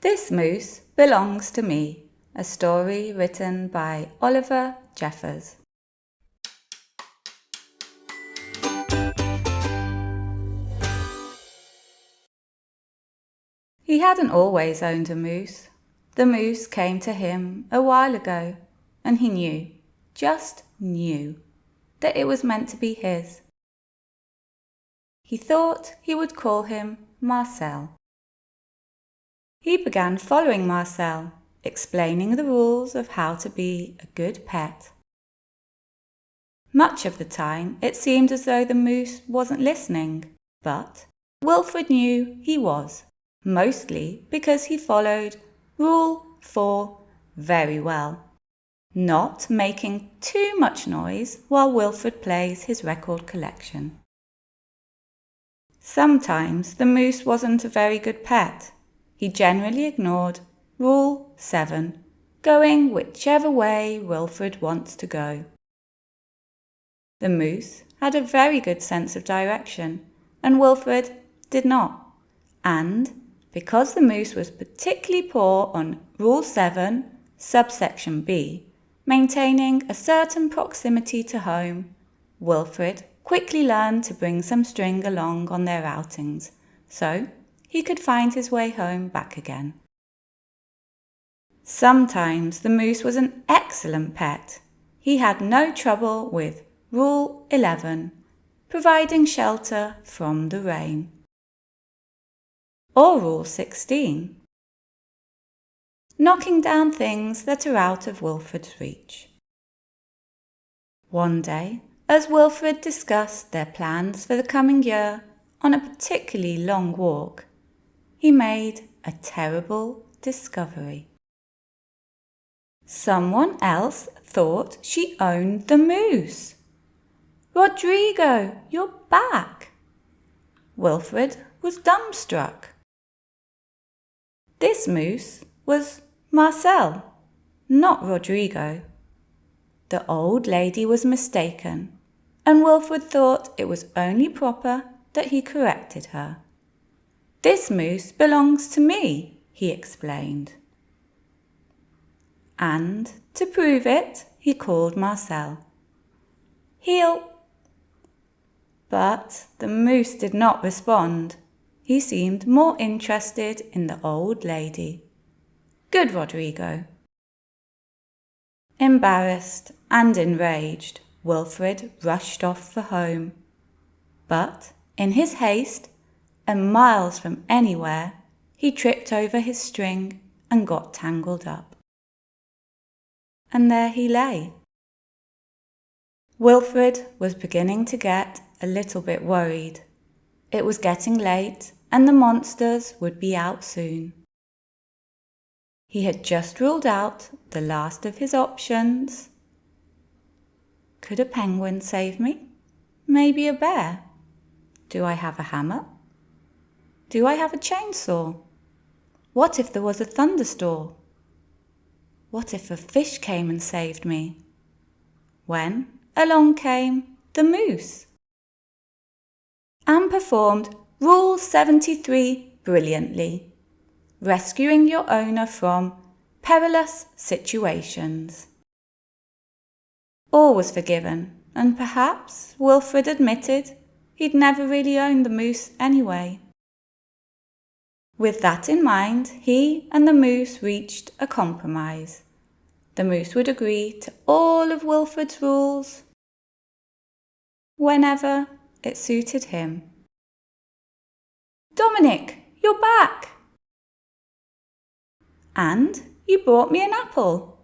This Moose Belongs to Me, a story written by Oliver Jeffers. He hadn't always owned a moose. The moose came to him a while ago, and he knew, just knew, that it was meant to be his. He thought he would call him Marcel. He began following Marcel, explaining the rules of how to be a good pet. Much of the time it seemed as though the moose wasn't listening, but Wilfred knew he was, mostly because he followed Rule 4 very well, not making too much noise while Wilfred plays his record collection. Sometimes the moose wasn't a very good pet. He generally ignored Rule 7, going whichever way Wilfred wants to go. The moose had a very good sense of direction, and Wilfred did not. And because the moose was particularly poor on Rule 7, subsection B, maintaining a certain proximity to home, Wilfred quickly learned to bring some string along on their outings, so he could find his way home back again. Sometimes the moose was an excellent pet. He had no trouble with Rule 11, providing shelter from the rain. Or Rule 16, knocking down things that are out of Wilfred's reach. One day, as Wilfred discussed their plans for the coming year on a particularly long walk, he made a terrible discovery. Someone else thought she owned the moose. "Rodrigo, you're back!" Wilfred was dumbstruck. This moose was Marcel, not Rodrigo. The old lady was mistaken, and Wilfred thought it was only proper that he corrected her. "This moose belongs to me," he explained. And to prove it, he called Marcel. But the moose did not respond. He seemed more interested in the old lady. "Good, Rodrigo." Embarrassed and enraged, Wilfred rushed off for home. But in his haste, and miles from anywhere, he tripped over his string and got tangled up. And there he lay. Wilfred was beginning to get a little bit worried. It was getting late, and the monsters would be out soon. He had just ruled out the last of his options. Could a penguin save me? Maybe a bear? Do I have a hammer? Do I have a chainsaw? What if there was a thunderstorm? What if a fish came and saved me? When along came the moose and performed Rule 73 brilliantly, rescuing your owner from perilous situations. All was forgiven, and perhaps Wilfred admitted he'd never really owned the moose anyway. With that in mind, he and the moose reached a compromise. The moose would agree to all of Wilfred's rules whenever it suited him. "Dominic, you're back! And you brought me an apple.